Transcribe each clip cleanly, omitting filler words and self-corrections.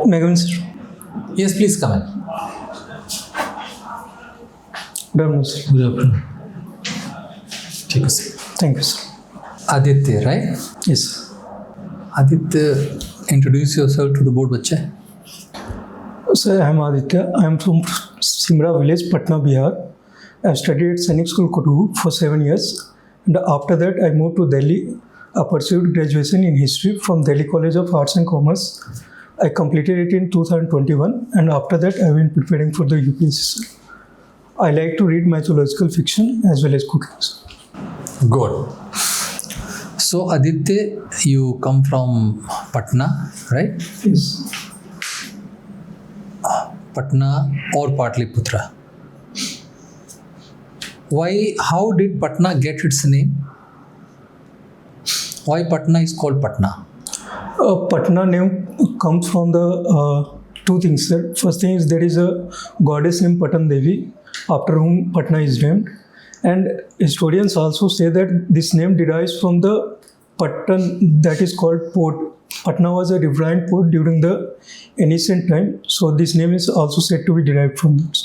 Megan sir. Yes, please come in. Good afternoon, sir. Good afternoon. Take a seat. Thank you, sir. Aditya, right? Yes, sir. Aditya, introduce yourself to the board, bacha. Sir, I am Aditya. I am from Simra village, Patna, Bihar. I have studied at Sainik School, Kotu for 7 years. And after that, I moved to Delhi. I pursued graduation in history from Delhi College of Arts and Commerce. I completed it in 2021, and after that, I have been preparing for the UPSC. Sir. I like to read mythological fiction as well as cooking. Sir. Good. So, Aditya, you come from Patna, right? Yes. Patna or Patliputra. Why? How did Patna get its name? Why Patna is called Patna? Patna name comes from the two things, sir. First thing is there is a goddess named Patan Devi, after whom Patna is named. And historians also say that this name derives from the Patan that is called port. Patna was a riverine port during the ancient time. So this name is also said to be derived from it.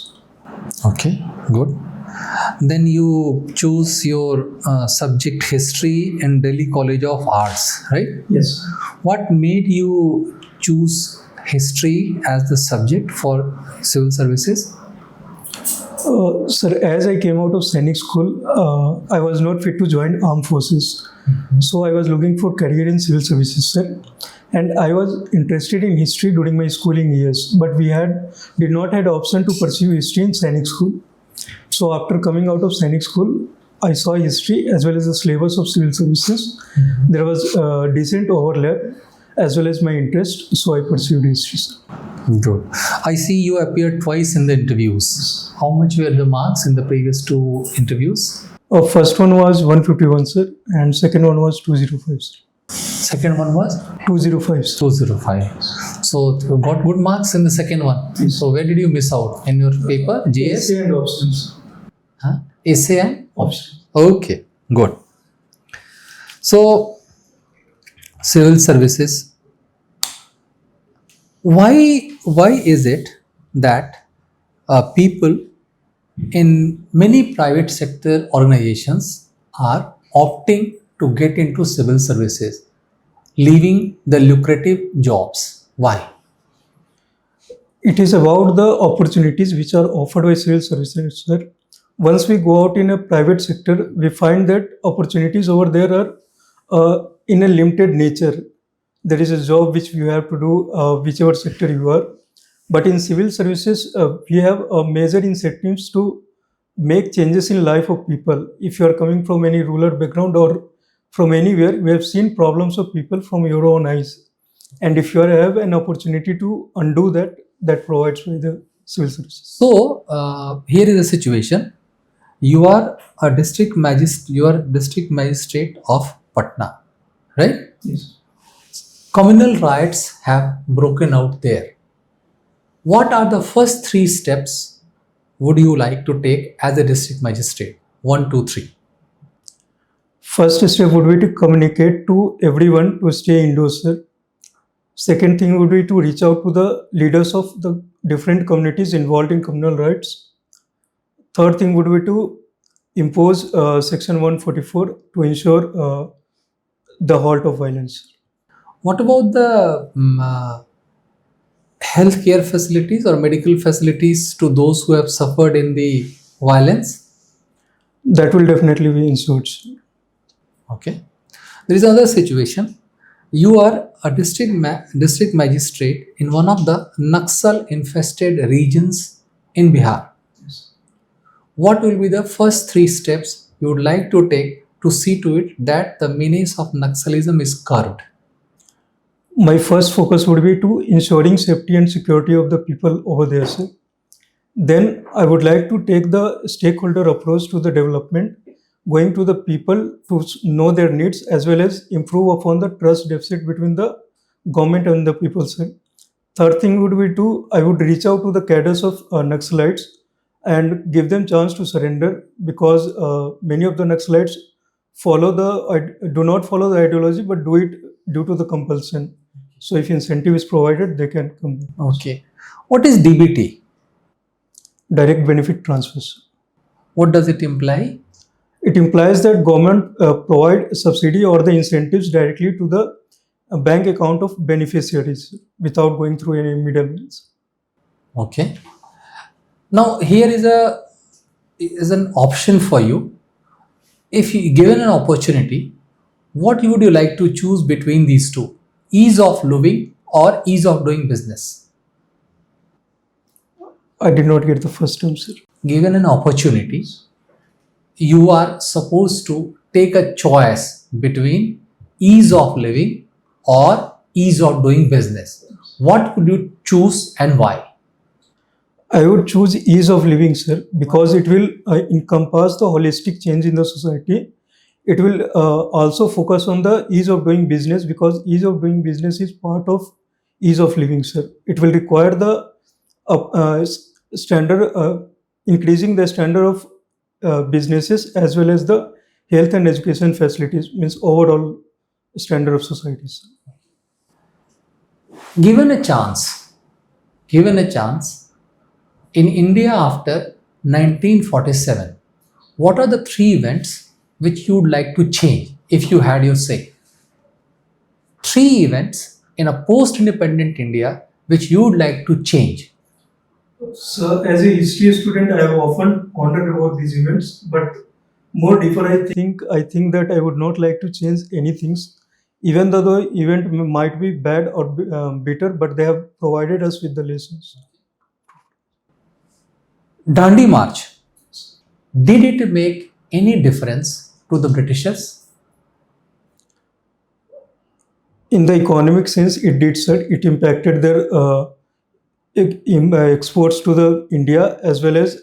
Okay, good. Then you choose your subject history in Delhi College of Arts, right? Yes. What made you choose history as the subject for civil services? Sir, as I came out of Sainik School, I was not fit to join armed forces. So I was looking for career in civil services, sir. And I was interested in history during my schooling years, but we did not had option to pursue history in Sainik School. So after coming out of Sainik School, I saw history as well as the syllabus of civil services. There was a decent overlap as well as my interest, so I pursued history. Sir. Good. I see you appeared twice in the interviews. How much were the marks in the previous two interviews? First one was 151, sir, and second one was 205, sir. Second one was 205, sir. 205. So you got good marks in the second one. Yes. So where did you miss out in your paper? JS? Essay and options. Huh? Essay and Options. Okay, good. So, civil services. Why is it that people in many private sector organizations are opting to get into civil services, leaving the lucrative jobs? Why? It is about the opportunities which are offered by civil services, sir. Once we go out in a private sector, we find that opportunities over there are in a limited nature. There is a job which you have to do, whichever sector you are. But in civil services, we have major incentives to make changes in life of people. If you are coming from any rural background or from anywhere, we have seen problems of people from your own eyes. And if you have an opportunity to undo that, that provides by the civil services. So here is the situation. You are a district magistrate of Patna, right? Yes. Communal riots have broken out there. What are the first 3 steps would you like to take as a district magistrate? 1, 2, 3. First step would be to communicate to everyone to stay indoors, sir. Second thing would be to reach out to the leaders of the different communities involved in communal rights. Third thing would be to impose Section 144 to ensure the halt of violence. What about the healthcare facilities or medical facilities to those who have suffered in the violence? That will definitely be ensured. Okay. There is another situation. You are a district magistrate in one of the Naxal infested regions in Bihar. What will be the first 3 steps you would like to take to see to it that the menace of Naxalism is curbed? My first focus would be to ensuring safety and security of the people over there, sir. Then I would like to take the stakeholder approach to the development, going to the people to know their needs as well as improve upon the trust deficit between the government and the people, sir. Third thing would be I would reach out to the cadres of Naxalites and give them chance to surrender, because many of the Naxalites do not follow the ideology but do it due to the compulsion. So if incentive is provided, they can come. Okay. What is DBT? Direct benefit transfers. What does it imply? It implies that government provide subsidy or the incentives directly to the bank account of beneficiaries without going through any middlemen. Okay. Now here is an option for you. If you given an opportunity, what would you like to choose between these two? Ease of living or ease of doing business? I did not get the first term, sir. Given an opportunity, you are supposed to take a choice between ease of living or ease of doing business. What would you choose and why? I would choose ease of living, sir, because it will encompass the holistic change in the society. It will also focus on the ease of doing business, because ease of doing business is part of ease of living, sir. It will require the standard, increasing the standard of businesses as well as the health and education facilities, means overall standard of society, sir. Given a chance, in India after 1947, what are the 3 events which you would like to change if you had your say? 3 events in a post-independent India which you would like to change. So, as a history student, I have often pondered about these events, but more deeper, I think that I would not like to change anything, even though the event might be bad or bitter, but they have provided us with the lessons. Dandi March, did it make any difference to the Britishers? In the economic sense, it did, sir. It impacted their exports to the India, as well as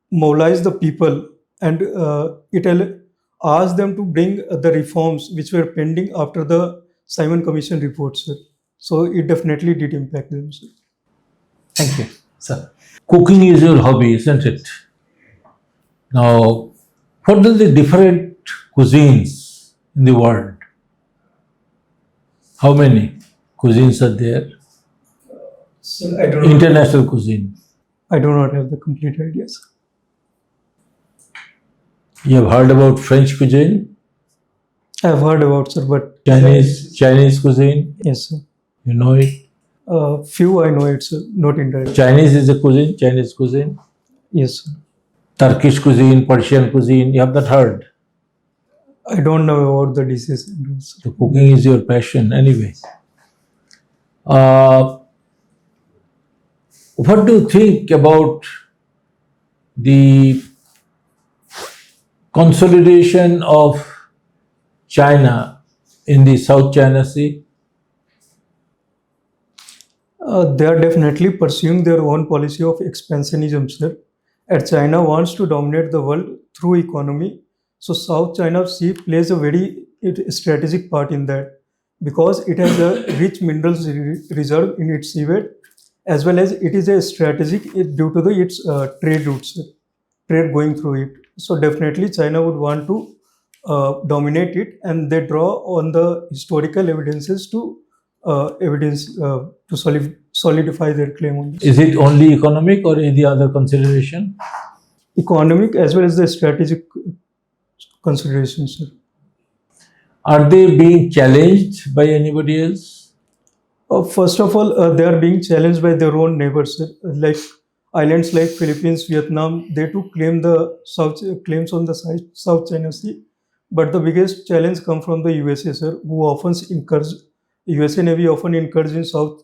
mobilized the people, and it asked them to bring the reforms which were pending after the Simon Commission report, sir. So it definitely did impact them, sir. Thank you, sir. Cooking is your hobby, isn't it? Now, what are the different cuisines in the world? How many cuisines are there? Sir, I don't know. International cuisine. I do not have the complete idea, sir. You have heard about French cuisine, I have heard about, sir, but Chinese cuisine. yes, sir. You know it. Few I know it, sir, not entirely. Chinese is a cuisine. Chinese cuisine. Yes, sir. Turkish cuisine, Persian cuisine. You have not heard. I don't know about the dishes. So cooking is your passion, anyway. What do you think about the consolidation of China in the South China Sea? They are definitely pursuing their own policy of expansionism, sir. And China wants to dominate the world through economy. So South China Sea plays a very strategic part in that, because it has a rich minerals reserve in its seabed, as well as it is a strategic due to its trade routes, trade going through it. So definitely China would want to dominate it, and they draw on the historical evidences to solidify their claim on this. Is it only economic or any other consideration? Economic as well as the strategic considerations, sir. Are they being challenged by anybody else? First of all, they are being challenged by their own neighbors, sir. Like islands like Philippines, Vietnam, they too claim the claims on the South China Sea. But the biggest challenge comes from the USA, sir, who often USA Navy often incurs in South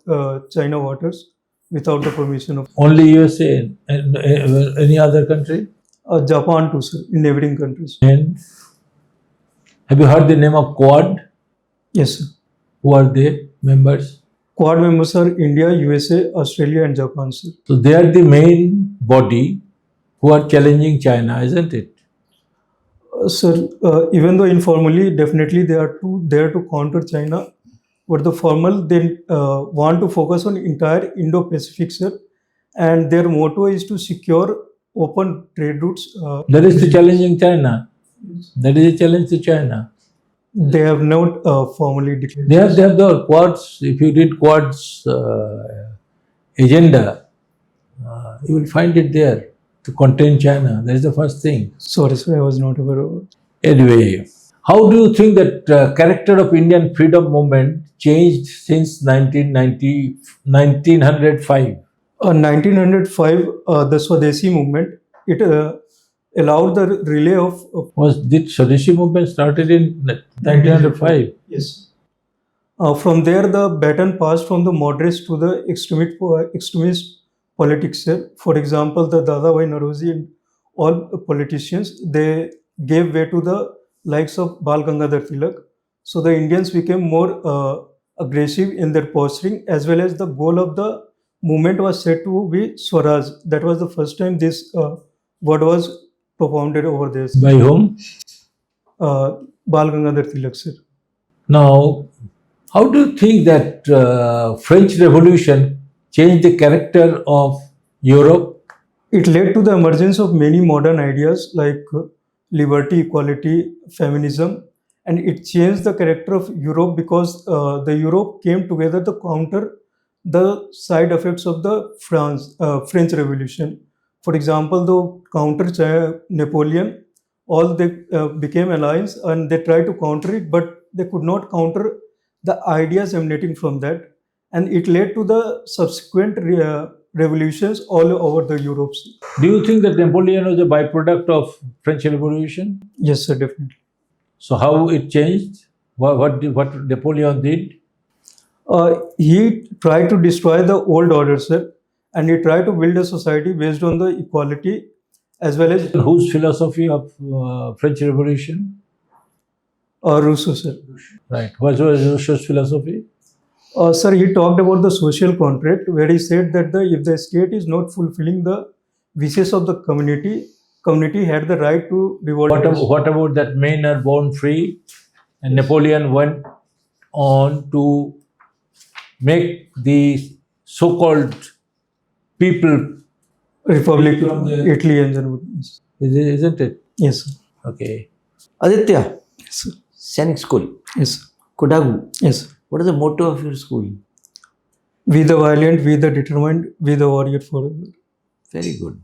China waters without the permission of Only USA and any other country? Japan too, sir, in neighboring countries. And have you heard the name of Quad? Yes, sir. Who are they members? Quad members are India, USA, Australia, and Japan, sir. So they are the main body who are challenging China, isn't it? Sir, even though informally, definitely they are there to counter China, but the formal, they want to focus on entire Indo-Pacific, sir, and their motto is to secure open trade routes. That is the challenging China. That is a challenge to China. They have not formally declared. They have the Quad's. If you read Quad's agenda, you will find it there to contain China. That is the first thing. Sorry, sir, I was not aware of it. Anyway, how do you think that character of Indian freedom movement changed since 1905? 1905, the Swadeshi movement, it allowed the relay of Did Swadeshi movement started in 1905? yes. From there, the baton passed from the moderates to the extremist politics. Sir. For example, the Dadabhai Naroji and all politicians, they gave way to the likes of Bal Gangadhar Tilak. So the Indians became more aggressive in their posturing, as well as the goal of the movement was said to be Swaraj. That was the first time this word was propounded over there. By whom? Bal Gangadhar Tilak, sir. Now, how do you think that French Revolution changed the character of Europe? It led to the emergence of many modern ideas like liberty, equality, feminism, and it changed the character of Europe because the Europe came together to counter the side effects of the French Revolution. For example, the Napoleon, all they became alliance and they tried to counter it, but they could not counter the ideas emanating from that, and it led to the subsequent revolutions all over the Europe. Do you think that Napoleon was a byproduct of French Revolution? Yes, sir, definitely. So how it changed? What Napoleon did? He tried to destroy the old order, sir, and he tried to build a society based on the equality as well as Whose philosophy of French Revolution? Rousseau, sir. Right. What was Rousseau's philosophy? Sir, he talked about the social contract where he said that if the state is not fulfilling the wishes of the community had the right to revolt. What about that men are born free? And Napoleon went on to make the so-called people Republic from the- Italy and Germany. Isn't it? Yes, sir. Okay. Aditya, Yes, sir. Sainik School, Yes, sir. Kodagu. Yes, sir. What is the motto of your school? We the valiant, we the determined, we the warrior forever. Very good.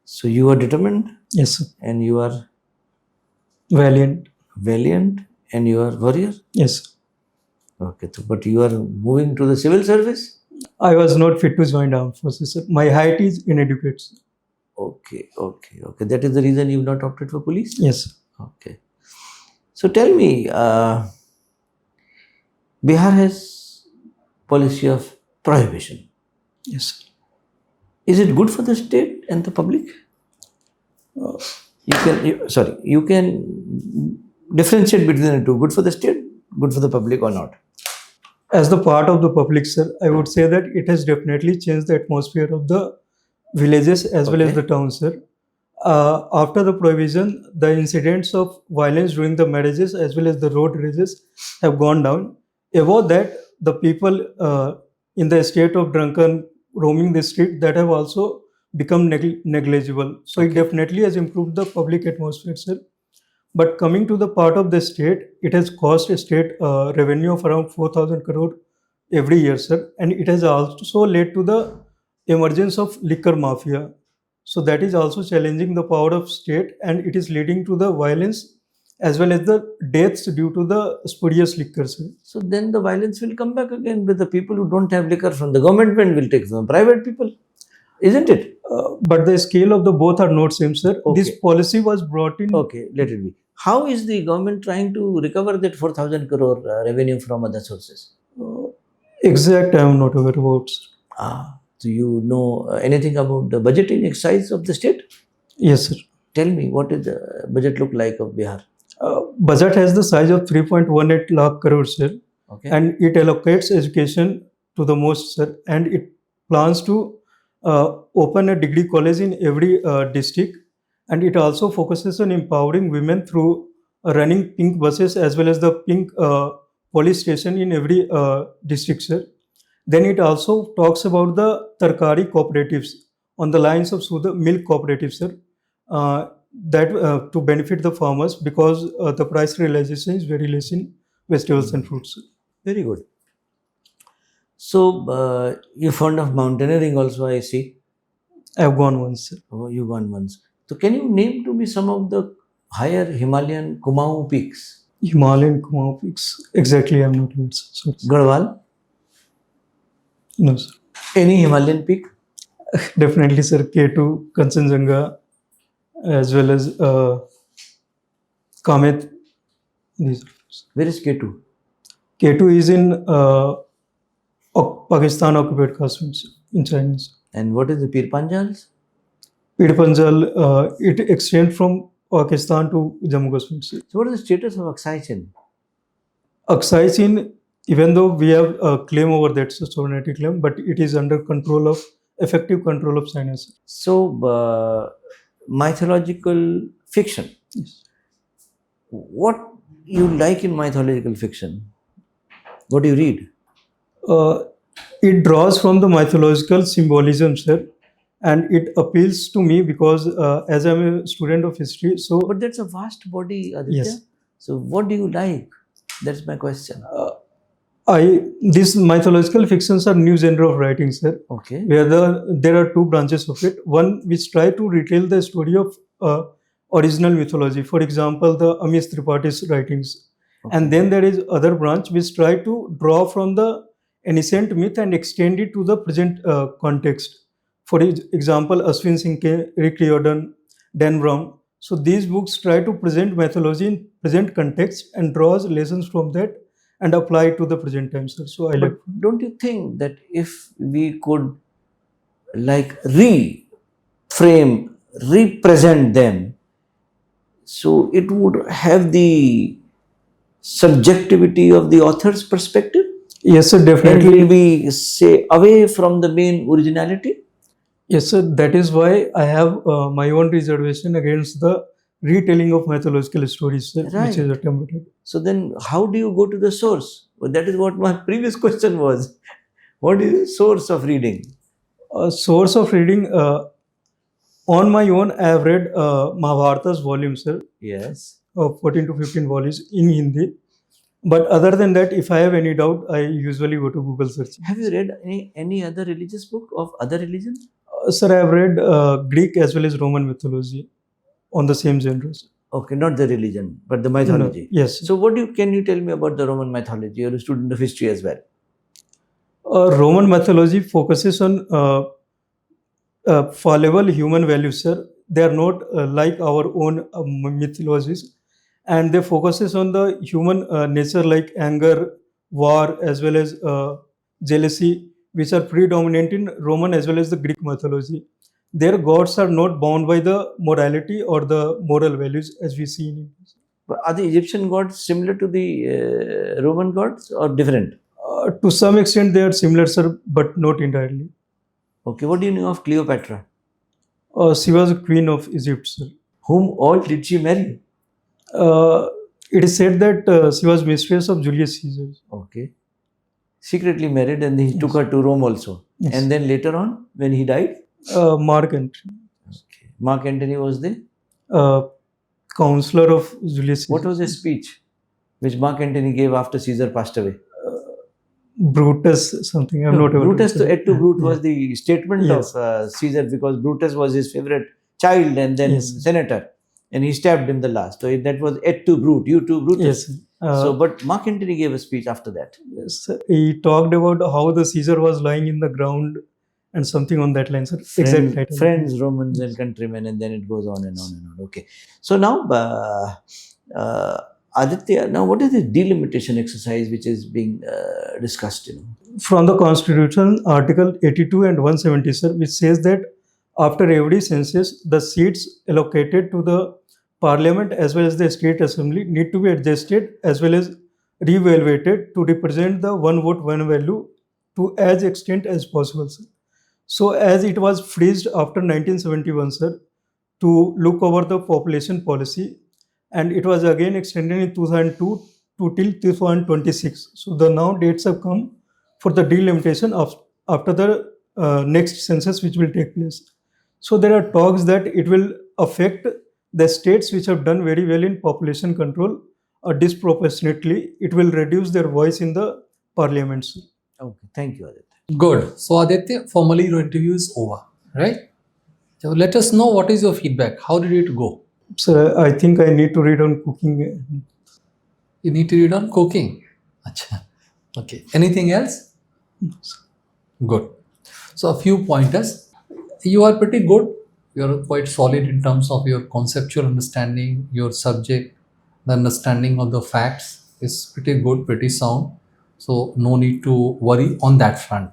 So you are determined Yes, sir. and you are Valiant. valiant and you are warrior. Yes, sir. Okay, so but you are moving to the civil service. I was not fit to join armed forces, sir. My height is inadequate, sir. Okay. That is the reason you've not opted for police. Yes, sir. Okay. So tell me, Bihar has policy of prohibition. Yes, sir. Is it good for the state and the public? You can differentiate between the two. Good for the state, good for the public or not? As the part of the public, sir, I would say that it has definitely changed the atmosphere of the villages as well as Okay. the towns, sir. After the prohibition, the incidents of violence during the marriages as well as the road rages have gone down. Above that, the people in the state of drunken roaming the street that have also become negligible. So it definitely has improved the public atmosphere, sir. But coming to the part of the state, it has cost a state revenue of around 4,000 crore every year, sir. And it has also led to the emergence of liquor mafia. So that is also challenging the power of state, and it is leading to the violence as well as the deaths due to the spurious liquor, sir. So then the violence will come back again with the people who don't have liquor from the government will take from private people, isn't it? But the scale of the both are not same, sir. This Okay. policy was brought in. Okay, let it be. How is the government trying to recover that 4,000 crore revenue from other sources? Exact, I am not aware about, sir. Do you know anything about the budgeting exercise of the state? Yes, sir. Tell me, what is the budget look like of Bihar? Budget has the size of 3.18 lakh crore, sir. Okay. And it allocates education to the most, sir. And it plans to open a degree college in every district. And it also focuses on empowering women through running pink buses as well as the pink police station in every district, sir. Then it also talks about the Tarkari cooperatives on the lines of the milk cooperatives, sir. that to benefit the farmers because the price realization is very less in vegetables and fruits. Very good. So, you're fond of mountaineering also, I see. I have gone once, sir. Oh, you gone once. So, can you name to me some of the higher Himalayan Kumaon peaks? Himalayan Kumaon peaks. Exactly, I'm not aware, sir. So, Garhwal? no, sir. Any Himalayan peak? Definitely, sir. K2, Kanchenjunga, as well as Kamet. These. Where is K2? K2 is in Pakistan occupied Kashmir, sir, in China. Sir. And what is the Pir Panjals? Pir Panjal, it extends from Pakistan to Jammu Kashmir. Sir. So, what is the status of Aksai Chin? Aksai Chin, even though we have a claim over that, so sovereignty claim, but it is under control of effective control of China. Sir. So, mythological fiction. Yes. What you like in mythological fiction? What do you read? It draws from the mythological symbolism, sir, and it appeals to me because as I'm a student of history, so But that's a vast body, Aditya. Yes. So, what do you like? That's my question. these mythological fictions are new genre of writing, sir, Okay. where there are two branches of it. One which try to retell the story of original mythology, for example, the Amish Tripaঠি's writings. And then there is other branch which try to draw from the ancient myth and extend it to the present context. For example, Ashwin Singh K, Rick Riordan, Dan Brown. So these books try to present mythology in present context and draws lessons from that and apply it to the present time, sir. So I like. But don't you think that if we could like reframe, represent them, so it would have the subjectivity of the author's perspective? Yes, sir, And definitely. will be, say, away from the main originality? Yes, sir. That is why I have my own reservation against the retelling of mythological stories, sir, Right. which is attempted. So then how do you go to the source? Well, that is what my previous question was. What is the source of reading? A source of reading on my own, I have read Mahabharata's volumes, sir, Yes. 14 to 15 volumes in Hindi. But other than that, if I have any doubt, I usually go to Google search. Have you read any other religious book of other religions? Sir, I have read Greek as well as Roman mythology on the same genres. Okay, not the religion, but the mythology. No, yes. So can you tell me about the Roman mythology? You're a student of history as well. Roman mythology focuses on fallible human values, sir. They are not like our own mythologies, and they focuses on the human nature like anger, war, as well as jealousy, which are predominant in Roman as well as the Greek mythology. Their gods are not bound by the morality or the moral values as we see in India. But are the Egyptian gods similar to the Roman gods or different? To some extent, they are similar, sir, but not entirely. Okay, what do you know of Cleopatra? She was a queen of Egypt, sir. Whom all did she marry? It is said that she was mistress of Julius Caesar. Okay. Secretly married, and he took her to Rome also. Yes. And then later on, when he died, Mark Antony, okay, Mark Antony was the. counselor of Julius Caesar. What was the speech which Mark Antony gave after Caesar passed away? Brutus something? I'm No, not able Brutus to to et to Brute was the statement Yes. of Caesar, because Brutus was his favorite child and then Yes. senator, and he stabbed him the last. So that was et to Brute, you to Brutus. Yes. But Mark Antony gave a speech after that. Yes, he talked about how the Caesar was lying in the ground and something on that line, sir. Exact title. Friends, Romans, and countrymen, and then it goes on and on and on. Okay. So now, Aditya, now what is the delimitation exercise which is being discussed? From the Constitution, Article 82 and 170, sir, which says that after every census, the seats allocated to the Parliament as well as the State Assembly need to be adjusted as well as re-evaluated to represent the one vote, one value to as extent as possible, sir. So as it was freezed after 1971, sir, to look over the population policy, and it was again extended in 2002 to till 2026. So the now dates have come for the delimitation of after the next census which will take place. So there are talks that it will affect the states which have done very well in population control disproportionately, it will reduce their voice in the parliaments. Okay, thank you, Aditya. Good. So Aditya, formally your interview is over, right? So let us know what is your feedback. How did it go? So I think I need to read on cooking. You need to read on cooking. Acha. Okay. Anything else? Good. So a few pointers. You are pretty good. You are quite solid in terms of your conceptual understanding, your subject, the understanding of the facts is pretty good, pretty sound. So no need to worry on that front.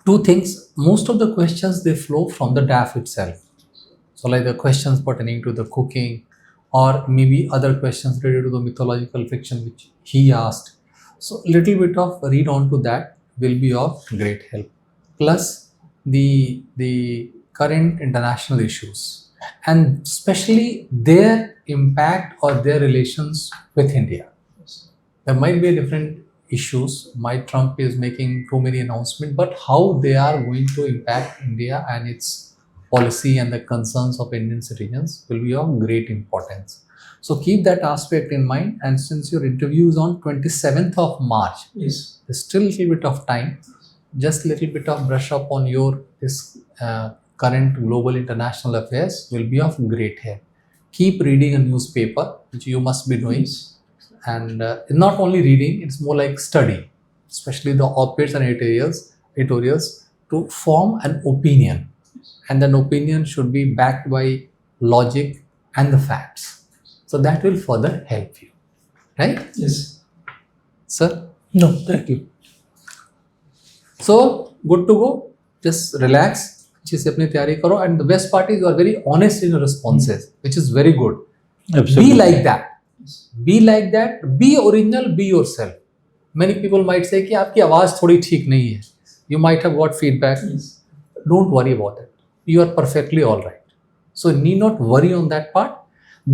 Two things. Most of the questions they flow from the DAF itself. So like the questions pertaining to the cooking, or maybe other questions related to the mythological fiction which he asked. So little bit of read on to that will be of great help. Plus the current international issues and especially their impact or their relations with India. There might be different issues. Might Trump is making too many announcements, but how they are going to impact India and its policy and the concerns of Indian citizens will be of great importance. So keep that aspect in mind. And since your interview is on 27th of March, Yes. there's still a little bit of time. Just a little bit of brush up on your this current global international affairs will be of great help. Keep reading a newspaper, which you must be doing. And not only reading, it's more like study, especially the op-eds and editorials to form an opinion. And an opinion should be backed by logic and the facts. So that will further help you. Right? Yes. Sir? No, thank you. So, good to go. Just relax. अच्छे से अपनी तैयारी करो. And the best part is you are very honest in your responses, which is very good. Absolutely. Be like that. Be like that. Be original. Be yourself. Many people might say कि आपकी आवाज़ थोड़ी ठीक नहीं है. You might have got feedback. Yes. Don't worry about it. You are perfectly all right. So need not worry on that part.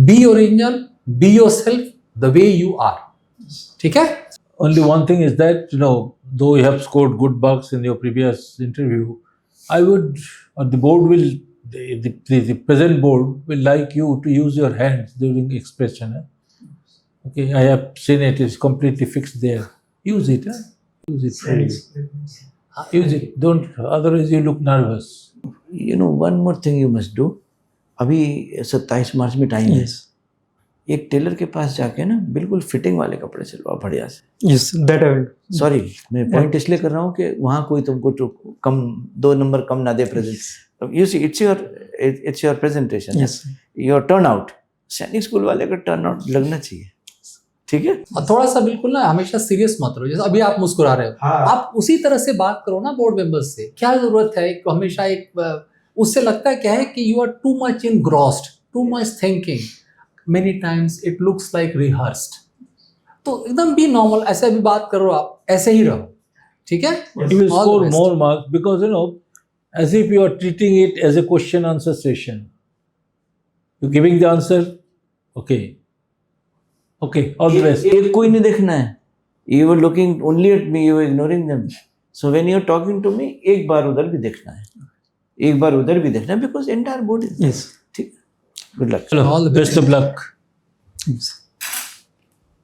Be original. Be yourself the way you are. ठीक है? Only one thing is that, though you have scored good marks in your previous interview, I would, or the board will, the present board will like you to use your hands during expression. Okay, I have seen it is completely fixed there. Use it. Use it freely. Use it. Don't, otherwise you look nervous. One more thing you must do. अभी 27 मार्च में time है. Yes. एक Taylor के पास जाके ना बिल्कुल fitting वाले कपड़े सिलवाओ बढ़िया से. Yes, that I will. Sorry, मैं पॉइंट इसलिए कर रहा हूँ कि वहाँ कोई तुमको कम 2 नंबर कम ना दे present. You see it's your presentation. Yes. Your turn out. सैनिक स्कूल वाले का टर्न आउट लगना चाहिए. ठीक है. और थोड़ा सा बिल्कुल ना हमेशा सीरियस मत रहो. जैसे अभी आप मुस्कुरा रहे हो, आप उसी तरह से बात करो ना बोर्ड मेंबर्स से. क्या जरूरत है हमेशा एक उससे लगता है क्या है कि you are too much engrossed, too much thinking. Many times it looks like rehearsed. तो एकदम भी नॉर्मल, ऐसे भी बात करो, आप ऐसे ही रहो. ठीक है? You will All the score best. more marks because, as if you are treating it as a question answer session. You're giving the answer, okay. Okay, all the best. एक कोई नहीं देखना है. You were looking only at me, you were ignoring them. So when you are talking to me, एक बार उधर भी देखना है. एक बार उधर भी देखना है because entire board is. Yes. ठीक. Good luck. Hello, All the best of luck. Yes.